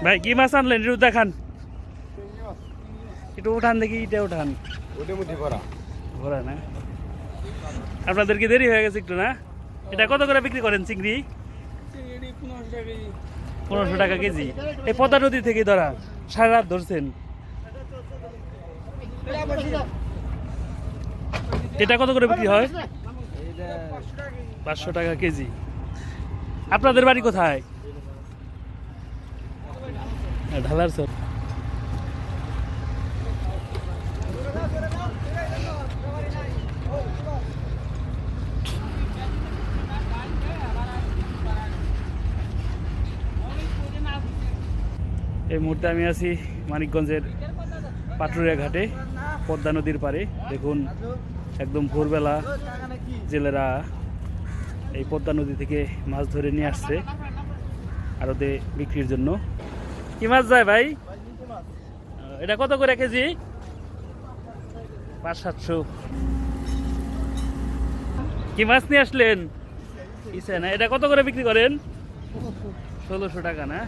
ভাই কি মাছ আনলেন একটু দেখান, একটু উঠান দেখি, এটা উঠান। ভরা না, আপনাদের কি দেরি হয়ে গেছে একটু না? এটা কত করে বিক্রি করেন চিংড়ি? 1500 টাকা কেজি। এই পদ্মা নদী থেকে ধরা, সারা রাত ধরছেন। এটা কত করে বিক্রি হয়? 500 টাকা কেজি। আপনাদের বাড়ি কোথায়? ঢালার স্যার। এই মুহূর্তে আমি আছি মানিকগঞ্জের পাটুরিয়া ঘাটে, পদ্মা নদীর পাড়ে। দেখুন একদম ভোরবেলা জেলেরা এই পদ্মা নদী থেকে মাছ ধরে নিয়ে আসছে আড়তে বিক্রির জন্য। কি মাছ যায় ভাই? এটা কত করে কেজি? 500-700। কি মাছ নিয়ে আসলেন? ইসে না, এটা কত করে বিক্রি করেন? 1600 টাকা না?